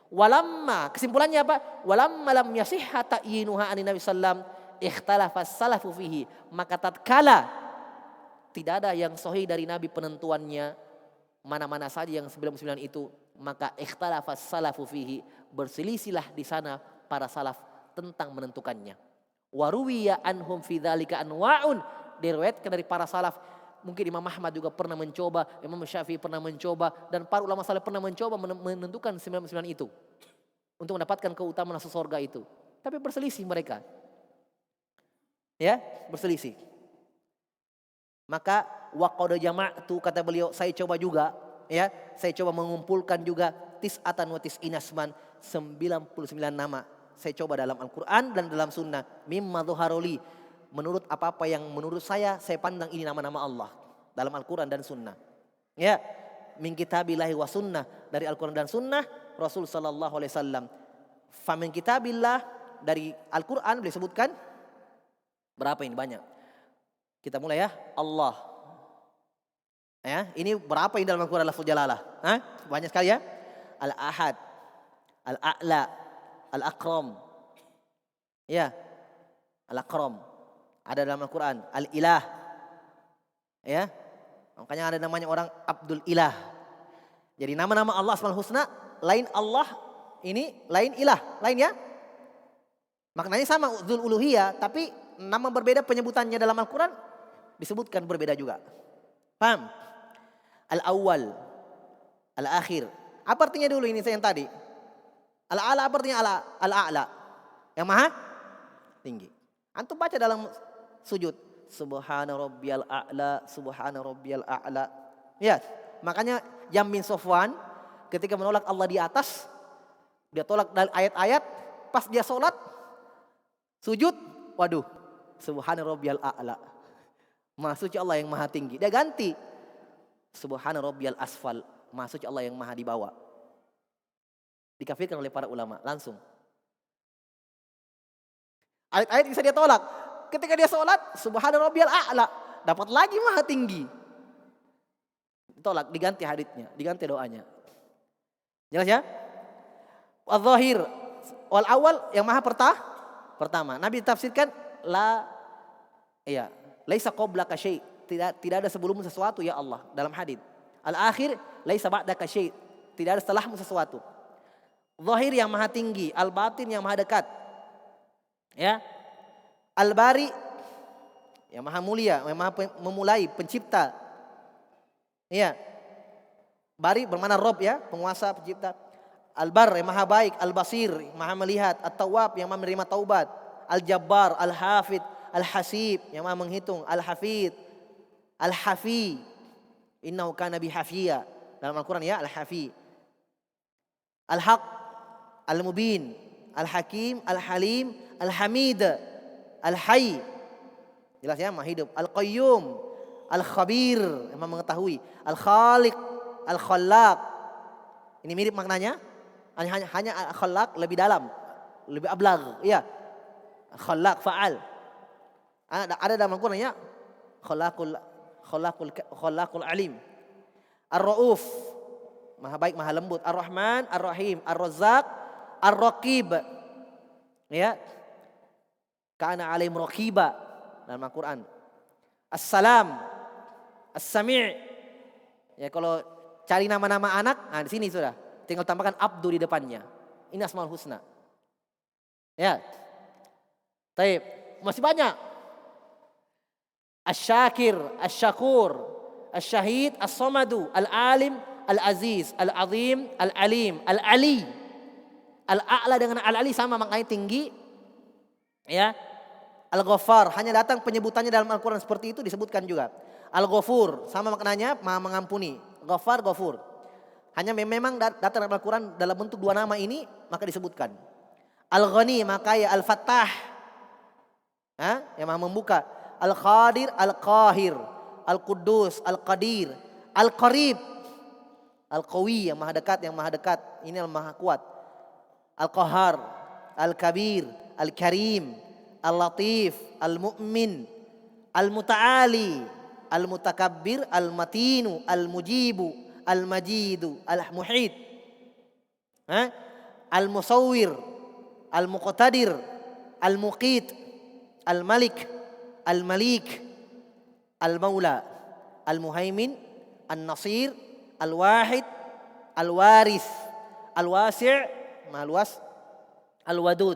Walamma, kesimpulannya apa? Walamma lam yasihha ta'yinuha anin Nabi sallam ikhtalafa salafu fihi. Maka tatkala tidak ada yang sahih dari Nabi penentuannya mana-mana saja yang 99 itu, maka ikhtalafas salafu fihi, berselisihlah di sana para salaf tentang menentukannya. Waruwiya anhum fi dzalika anwa'un, diriwayatkan dari para salaf, mungkin Imam Ahmad juga pernah mencoba, Imam Syafi'i pernah mencoba, dan para ulama salaf pernah mencoba menentukan 99 itu untuk mendapatkan keutamaan masuk surga itu. Tapi berselisih mereka. Ya, berselisih. Maka waqad jama'tu, kata beliau, saya coba juga, ya, saya coba mengumpulkan juga tis'atan wa tis'ina asman, 99 nama. Saya coba dalam Al-Qur'an dan dalam sunnah, mimma dhuharuli, menurut apa-apa yang menurut saya pandang ini nama-nama Allah dalam Al-Qur'an dan sunnah. Ya, min kitabillahi wa sunnah, dari Al-Qur'an dan sunnah Rasul sallallahu alaihi wasallam. Fa min kitabillah, dari Al-Qur'an boleh sebutkan berapa ini? Banyak. Kita mulai ya, Allah. Ya, ini berapa ini dalam Al-Qur'an lafaz jalalah? Banyak sekali ya. Al-Ahad, Al-A'la, Al-Akram. Ya, Al-Akram. Ada dalam Al-Quran. Al-Ilah. Ya, makanya ada namanya orang Abdul Ilah. Jadi nama-nama Allah Asmaul Husna, lain Allah, ini lain ilah, lain ya. Maknanya sama, Dzul Uluhiyah, tapi nama berbeda penyebutannya dalam Al-Quran disebutkan berbeda juga. Paham? Al-Awwal, Al-Akhir. Apa artinya dulu ini yang tadi? Al-A'la, apa artinya Al-A'la? Yang maha tinggi. Antum baca dalam sujud, Subhana rabbiyal a'la, Subhana rabbiyal a'la. Ya, makanya Jam bin Safwan ketika menolak Allah di atas, dia tolak dari ayat-ayat, pas dia sholat, sujud, waduh, Subhana rabbiyal a'la. Maha suci Allah yang maha tinggi. Dia ganti, Subhana rabbiyal asfal, maha suci Allah yang maha di bawah. Dikafirkan oleh para ulama langsung. Ayat-ayat bisa dia tolak. Ketika dia sholat, Subhana rabbiyal a'la, dapat lagi maha tinggi. Tolak, diganti haditsnya, diganti doanya. Jelas ya? Al-Zahir, wal awal, yang maha pertama. Nabi tafsirkan laisa qablaka syai', tidak ada sebelummu sesuatu ya Allah dalam hadits. Al-akhir, laisa ba'daka syai', tidak ada setelahmu sesuatu. Zahir yang maha tinggi, al-batin yang maha dekat. Ya. Al-Bari yang maha mulia, yang maha memulai, pencipta. Ya. Bari bermakna Rabb ya, penguasa, pencipta. Al-Bar yang maha baik, Al-Basir maha melihat, At-Tawwab yang maha menerima taubat, Al-Jabbar, Al-Hafid, Al-Hasib yang maha menghitung, Al-Hafid, Al-Hafi, innahu kana bihafiya dalam Al-Quran ya, Al-Hafi. Al-Haq, Al-Mubin, Al-Hakim, Al-Halim, Al-Hamid, Al-Hayy, jelas ya, maha hidup. Al-Qayyum, Al-Khabir yang maha mengetahui, Al-Khaliq, Al-Khallaq. Ini mirip maknanya, hanya Al-Khallaq lebih dalam, lebih ablagh, iya. Khallaq, fa'al. Ada dalam Al-Quran ya, Khallaqul Alim. Ar-Ra'uf, maha baik, maha lembut. Ar-Rahman, Ar-Rahim, Ar-Razzaq, Ar-Raqib. Ya. Kana alaihim raqiba dalam Al-Quran. As-Salam, As-Sami'. Ya, kalau cari nama-nama anak, di sini sudah. Tinggal tambahkan Abdu di depannya. Ini Asmaul Husna. Ya. Taib, masih banyak. Asy-Syakir, Asy-Syakur, Asy-Syahid, As-Samadu, Al-Alim, Al-Aziz, Al-Azim, Al-Alim, Al-Ali. Al-A'la dengan Al-Ali sama maknanya tinggi. Ya. Al-Ghaffar, hanya datang penyebutannya dalam Al-Quran seperti itu disebutkan juga. Al-Ghafur, sama maknanya maha mengampuni. Ghaffar, Ghafur. Hanya memang datang dalam Al-Quran dalam bentuk dua nama ini maka disebutkan. Al-Ghani, maka ya Al-Fattah, yang maha membuka. Al-Qadir, Al-Qahir, Al-Quddus, Al-Qadir, Al-Qarib, Al-Qawi, yang maha dekat, ini yang maha kuat. Al-Qahar, Al-Kabir, Al-Karim, Al-Latif, Al-Mu'min, Al-Muta'ali, Al-Mutakabbir, Al-Matinu, Al-Mujibu, Al-Majidu, Al-Muhit, Al-Musawwir, Al-Muqtadir, Al-Muqit, Al-Malik, Al-Malik, Al-Maula. Al-Muhaimin, An-Nasir, Al-Wahid, Al-Waris, Al-Wasi', Maha luas, Al-Wadud.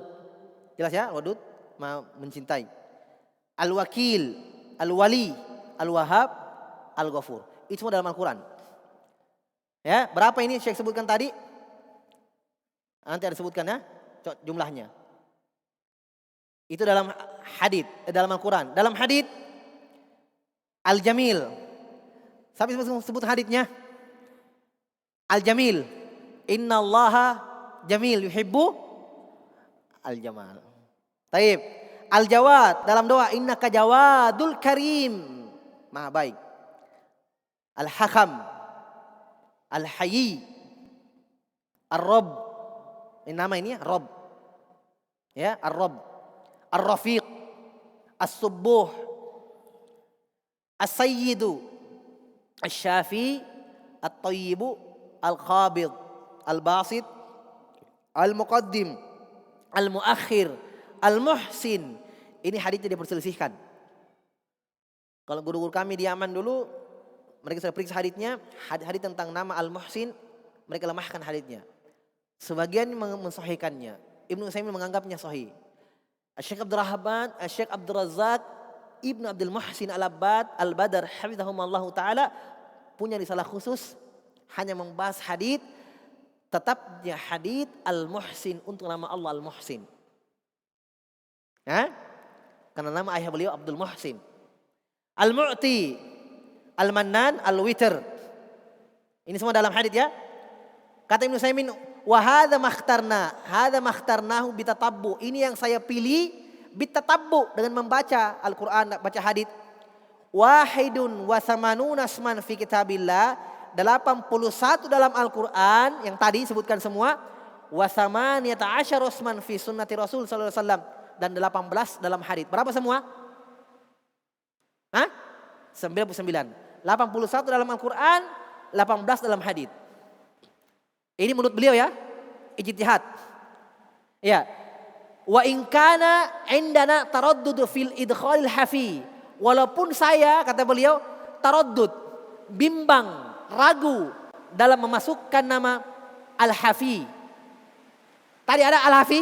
Jelas ya, Al-Wadud, Maha mencintai. Al-Wakil, Al-Wali, Al-Wahhab, Al-Ghafur. Itu semua dalam Al-Quran. Ya, berapa ini Syekh sebutkan tadi? Nanti ada sebutkan ya, jumlahnya. Itu dalam hadits, dalam Al-Quran. Dalam hadits Al-Jamil. Sampai sebut haditsnya. Al-Jamil. Innallaha jamil yuhibbu al-jamal. Taib. Al-Jawad dalam doa, innaka jawadul karim. Maha baik. Al-Hakam. Al-Hayy. Ar-Rabb. Ini nama ini ya, Rabb. Ya, Ar-Rabb. Ar-Rafiq. As-Subbuh. As-Sayyidu. Asy-Syafi. At-Tayyibu. Al-Qabid. Al-Basit. Al-Muqaddim. Al-Muakhir. Al-Muhsin. Ini haditsnya diperselisihkan. Kalau guru-guru kami di Yaman dulu, mereka sudah periksa haditsnya, hadits tentang nama Al-Muhsin, mereka lemahkan haditsnya. Sebagian mensahihkannya. Ibnu Utsaimin menganggapnya sahih. Syekh Abdul Rahman, Syekh Abdul Razak, Ibnu Abdul Muhsin Al-Abbad, Al-Badar, hafizahumallahu taala, punya risalah khusus hanya membahas hadits, tetapnya hadits Al-Muhsin untuk nama Allah Al-Muhsin. Ya? Karena nama ayah beliau Abdul Muhsin. Al-Mu'ti, Al-Mannan, Al-Witr. Ini semua dalam hadits ya. Kata Ibnu Utsaimin, wa hadza makhtarnahu bitatabbu. Ini yang saya pilih bitatabbu, dengan membaca Al-Qur'an, baca hadits. Wahidun wa samanuna asman fi kitabillah, 81 dalam Al-Qur'an yang tadi sebutkan semua, wa samaniyata asyara asman fi sunnati Rasul sallallahu alaihi wasallam, dan 18 dalam hadits. Berapa semua? 99. 81 dalam Al-Qur'an, 18 dalam hadits. Ini menurut beliau ya, ijtihad. Ya. Wa in kana indana taraddud fil idkhalil hafi. Walaupun saya, kata beliau, taraddud, bimbang, ragu dalam memasukkan nama Al-Hafi. Tadi ada Al-Hafi?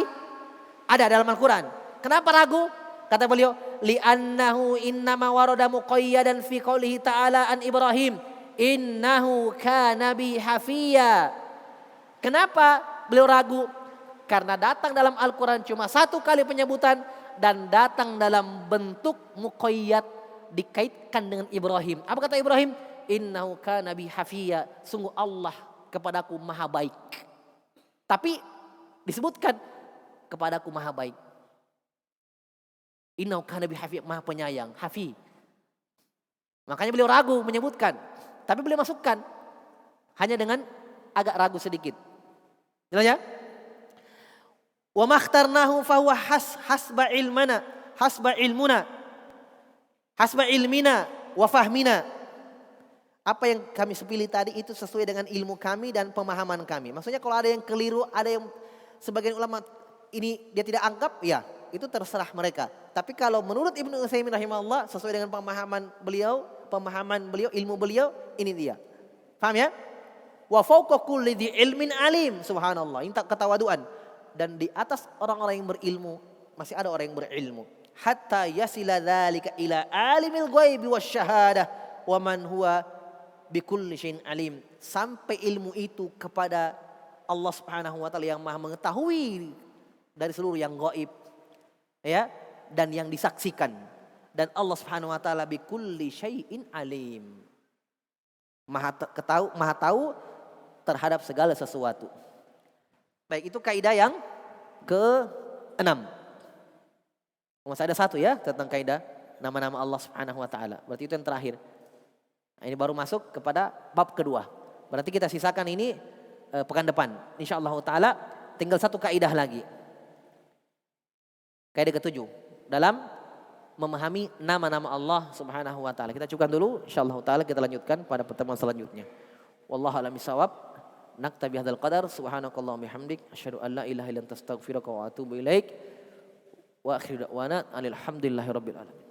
Ada dalam Al-Quran. Kenapa ragu? Kata beliau, li'annahu innama warada muqayyadan fi qoulihi ta'ala an Ibrahim, innahu kana bi hafiya. Kenapa beliau ragu? Karena datang dalam Al-Quran cuma satu kali penyebutan, dan datang dalam bentuk muqayyad, dikaitkan dengan Ibrahim. Apa kata Ibrahim? Innahu kana bi hafiya. Sungguh Allah kepadaku maha baik. Tapi disebutkan kepadaku maha baik. Innahu kana bi hafiya, maha penyayang, hafi. Makanya beliau ragu menyebutkan. Tapi beliau masukkan. Hanya dengan agak ragu sedikit. Jelas ya? Wa makhtarnahu fahuwa hasba ilmana, hasba ilmuna, hasba ilmina wa fahmina. Apa yang kami pilih tadi itu sesuai dengan ilmu kami dan pemahaman kami. Maksudnya kalau ada yang keliru, ada yang sebagian ulama ini dia tidak anggap, ya itu terserah mereka. Tapi kalau menurut Ibnu Utsaimin rahimahullah, sesuai dengan pemahaman beliau, ilmu beliau, ini dia. Paham ya? Wa fawqa kulli dzi ilmin alim. Subhanallah. Ini ketawaduan. Dan di atas orang-orang yang berilmu masih ada orang yang berilmu. Hatta yasila dzalika ila alimil ghaibi wasyahadah wa man huwa bikulli syai'in alim. Sampai ilmu itu kepada Allah Subhanahu wa taala yang Maha mengetahui dari seluruh yang gaib. Ya, dan yang disaksikan. Dan Allah Subhanahu wa taala bikulli syai'in alim. Maha tahu terhadap segala sesuatu. Baik, itu kaidah yang ke-6. Masih ada satu ya tentang kaidah nama-nama Allah Subhanahu wa taala. Berarti itu yang terakhir. Nah, ini baru masuk kepada bab kedua. Berarti kita sisakan ini pekan depan. Insyaallah taala tinggal satu kaidah lagi. Kaidah ke-7 dalam memahami nama-nama Allah Subhanahu wa taala. Kita cukupkan dulu, insyaallah taala kita lanjutkan pada pertemuan selanjutnya. Wallahu a'lam bishawab. Naktabi hadzal qadar, subhanakallahumma bihamdik, asyhadu an la ilaha illa anta astaghfiruka wa atubu ilaik. Wa akhiru da'wana alhamdulillahi rabbil alamin.